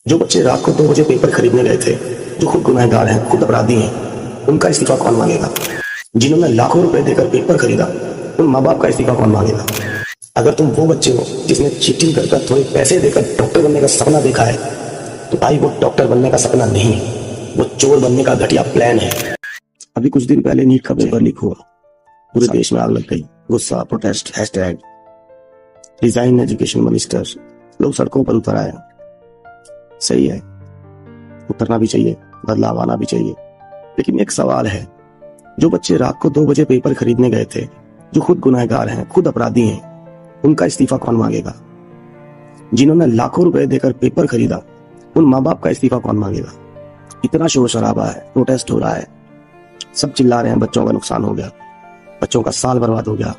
जो बच्चे रात को 2 बजे पेपर खरीदने गए थे, जो खुद गुनहगार हैं, खुद अपराधी हैं, उनका इस्तीफा कौन मांगेगा? जिन्होंने लाखों रुपए देकर पेपर खरीदा, उन माँ बाप का इस्तीफा कौन मांगेगा? अगर तुम वो बच्चे हो जिसने चीटिंग कर थोड़े पैसे देकर डॉक्टर बनने का सपना देखा है, तो भाई वो डॉक्टर बनने का सपना नहीं है, वो चोर बनने का घटिया प्लान है। अभी कुछ दिन पहले नीट का पेपर लीक हुआ, पूरे देश में आग लग गई। गुस्सा, protest, hashtag resign education minister, लोग सड़कों पर उतर आए। सही है, उतरना भी चाहिए, बदलाव आना भी चाहिए, लेकिन एक सवाल है, जो बच्चे रात को 2 बजे पेपर खरीदने गए थे, जो खुद गुनहगार हैं, खुद अपराधी हैं, उनका इस्तीफा कौन मांगेगा? जिन्होंने लाखों रुपए देकर पेपर खरीदा, उन माँ बाप का इस्तीफा कौन मांगेगा? इतना शोर शराबा है, प्रोटेस्ट हो रहा है, सब चिल्ला रहे हैं बच्चों का नुकसान हो गया, बच्चों का साल बर्बाद हो गया।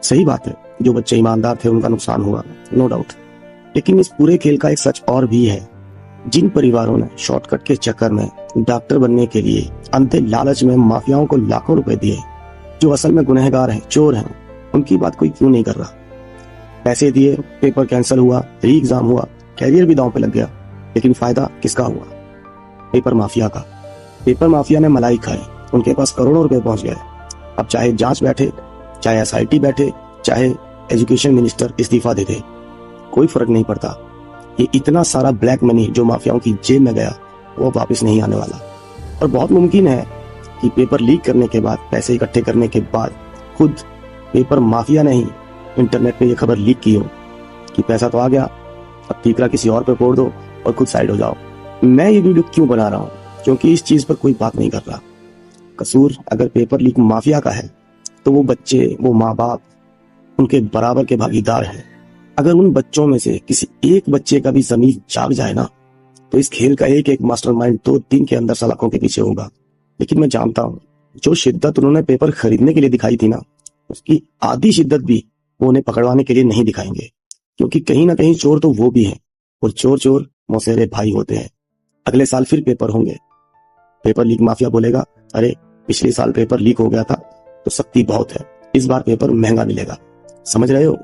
सही बात है, जो बच्चे ईमानदार थे उनका नुकसान हुआ, नो डाउट, लेकिन इस पूरे खेल का एक सच और भी है। जिन परिवारों ने शॉर्टकट के चक्कर में डॉक्टर बनने के लिए अंधे लालच में माफियाओं को लाखों रुपए दिए, जो असल में गुनहगार हैं, चोर हैं, उनकी बात कोई क्यों नहीं कर रहा? पैसे दिए, पेपर कैंसिल हुआ, री एग्जाम हुआ, कैरियर भी दांव पे लग गया, लेकिन फायदा किसका हुआ? पेपर माफिया का। पेपर माफिया ने मलाई खाई, उनके पास करोड़ों रुपए पहुंच गए। अब चाहे जांच बैठे, चाहे एसआईटी बैठे, चाहे एजुकेशन मिनिस्टर इस्तीफा दे दे, कोई फर्क नहीं पड़ता। ये इतना सारा ब्लैक मनी जो माफियाओं की जेब में गया, वो वापस नहीं आने वाला। और बहुत मुमकिन है कि पेपर लीक करने के बाद, पैसे इकट्ठे करने के बाद, खुद पेपर माफिया ने ही इंटरनेट पे ये खबर लीक की हो कि पैसा तो आ गया, अब ठीकरा किसी और पे फोड़ दो और खुद साइड हो जाओ। मैं ये वीडियो क्यों बना रहा हूँ? क्योंकि इस चीज पर कोई बात नहीं कर रहा। कसूर अगर पेपर लीक माफिया का है, तो वो बच्चे, वो माँ बाप उनके बराबर के भागीदार हैं। अगर उन बच्चों में से किसी एक बच्चे का भी ज़मीर जाग जाए ना, तो इस खेल का एक एक मास्टरमाइंड 2 दिन के अंदर सलाखों के पीछे होगा। लेकिन मैं जानता हूँ, जो शिद्दत उन्होंने पेपर खरीदने के लिए दिखाई थी ना, उसकी आधी शिद्दत भी वो उन्हें पकड़वाने के लिए नहीं दिखाएंगे, क्योंकि कहीं ना कहीं चोर तो वो भी हैं, और चोर चोर मौसेरे भाई होते हैं। अगले साल फिर पेपर होंगे, पेपर लीक माफिया बोलेगा, अरे पिछले साल पेपर लीक हो गया था तो सख्ती बहुत है, इस बार पेपर महंगा मिलेगा। समझ रहे हो?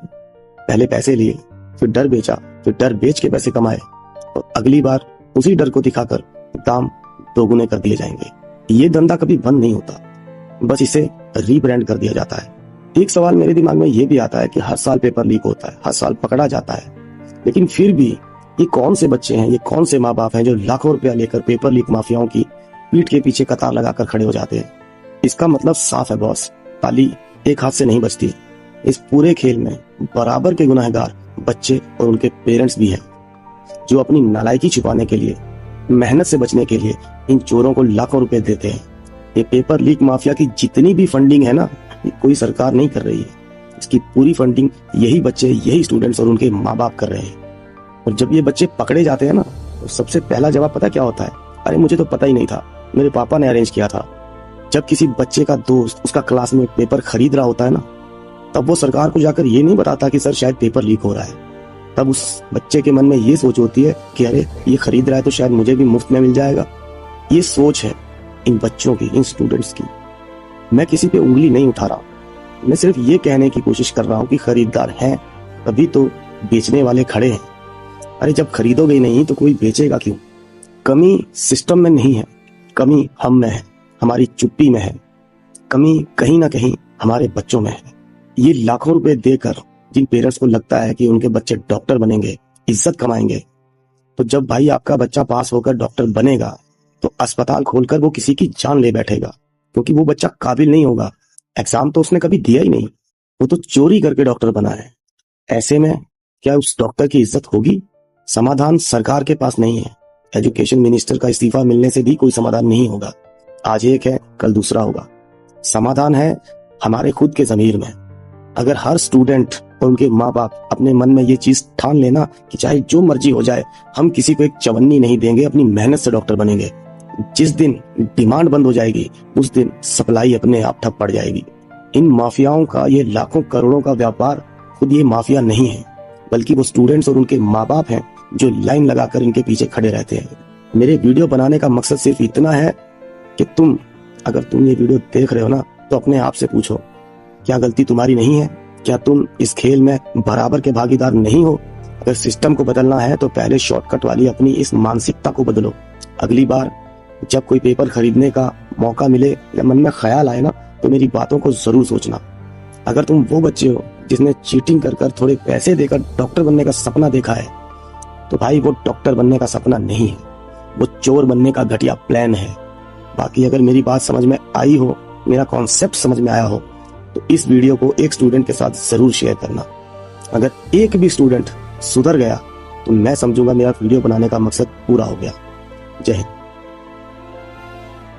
पहले पैसे लिए, फिर डर बेचा, फिर डर बेच के पैसे कमाए, और अगली बार उसी डर को दिखाकर दाम दोगुने कर दिए जाएंगे। ये धंधा कभी बंद नहीं होता, बस इसे रीब्रांड कर दिया जाता है। एक सवाल मेरे दिमाग में ये भी आता है कि हर साल पेपर लीक होता है, हर साल पकड़ा जाता है, लेकिन फिर भी ये कौन से बच्चे हैं, ये कौन से माँ बाप हैं जो लाखों रुपया लेकर पेपर लीक माफियाओं की पीठ के पीछे कतार लगाकर खड़े हो जाते हैं? इसका मतलब साफ है बॉस, ताली एक हाथ से नहीं बजती। इस पूरे खेल में बराबर के गुनहगार बच्चे और उनके पेरेंट्स भी हैं, जो अपनी नालायकी छुपाने के लिए, मेहनत से बचने के लिए इन चोरों को लाखों रुपए देते हैं। ये पेपर लीक माफिया की जितनी भी फंडिंग है ना, ये कोई सरकार नहीं कर रही है, इसकी पूरी फंडिंग यही बच्चे, यही स्टूडेंट्स और उनके माँ बाप कर रहे हैं। और जब ये बच्चे पकड़े जाते हैं ना, तो सबसे पहला जवाब पता क्या होता है? अरे मुझे तो पता ही नहीं था, मेरे पापा ने अरेंज किया था। जब किसी बच्चे का दोस्त, उसका क्लासमेट पेपर खरीद रहा होता है ना, तब वो सरकार को जाकर ये नहीं बताता कि सर शायद पेपर लीक हो रहा है। तब उस बच्चे के मन में ये सोच होती है कि अरे ये खरीद रहा है तो शायद मुझे भी मुफ्त में मिल जाएगा। ये सोच है इन बच्चों की, इन स्टूडेंट्स की। मैं किसी पे उंगली नहीं उठा रहा, मैं सिर्फ ये कहने की कोशिश कर रहा हूँ कि खरीदार हैं, तभी तो बेचने वाले खड़े हैं। अरे जब खरीदोगे नहीं तो कोई बेचेगा क्यों? कमी सिस्टम में नहीं है, कमी हम में है, हमारी चुप्पी में है, कमी कहीं ना कहीं हमारे बच्चों में है। ये लाखों रुपए देकर जिन पेरेंट्स को लगता है कि उनके बच्चे डॉक्टर बनेंगे, इज्जत कमाएंगे, तो जब भाई आपका बच्चा पास होकर डॉक्टर बनेगा, तो अस्पताल खोलकर वो किसी की जान ले बैठेगा, क्योंकि वो बच्चा काबिल नहीं होगा। एग्जाम तो उसने कभी दिया ही नहीं, वो तो चोरी करके डॉक्टर बना है। ऐसे में क्या उस डॉक्टर की इज्जत होगी? समाधान सरकार के पास नहीं है, एजुकेशन मिनिस्टर का इस्तीफा मिलने से भी कोई समाधान नहीं होगा। आज एक है, कल दूसरा होगा। समाधान है हमारे खुद के जमीर में। अगर हर स्टूडेंट और उनके माँ बाप अपने मन में ये चीज ठान लेना कि चाहे जो मर्जी हो जाए, हम किसी को एक चवन्नी नहीं देंगे, अपनी मेहनत से डॉक्टर बनेंगे। जिस दिन डिमांड बंद हो जाएगी, उस दिन सप्लाई अपने आप ठप पड़ जाएगी। इन माफियाओं का ये लाखों करोड़ों का व्यापार खुद ये माफिया नहीं है, बल्कि वो स्टूडेंट्स और उनके माँ बाप हैं जो लाइन लगाकर इनके पीछे खड़े रहते हैं। मेरे वीडियो बनाने का मकसद सिर्फ इतना है कि अगर तुम ये वीडियो देख रहे हो ना, तो अपने आप से पूछो, क्या गलती तुम्हारी नहीं है? क्या तुम इस खेल में बराबर के भागीदार नहीं हो? अगर सिस्टम को बदलना है तो पहले शॉर्टकट वाली अपनी इस मानसिकता को बदलो। अगली बार जब कोई पेपर खरीदने का मौका मिले या मन में ख्याल आए ना, तो मेरी बातों को जरूर सोचना। अगर तुम वो बच्चे हो जिसने चीटिंग कर कर थोड़े पैसे देकर डॉक्टर बनने का सपना देखा है, तो भाई वो डॉक्टर बनने का सपना नहीं है, वो चोर बनने का घटिया प्लान है। बाकी अगर मेरी बात समझ में आई हो, मेरा कॉन्सेप्ट समझ में आया हो, तो इस वीडियो को एक स्टूडेंट के साथ जरूर शेयर करना। अगर एक भी स्टूडेंट सुधर गया तो मैं समझूंगा मेरा वीडियो बनाने का मकसद पूरा हो गया। जय हिंद।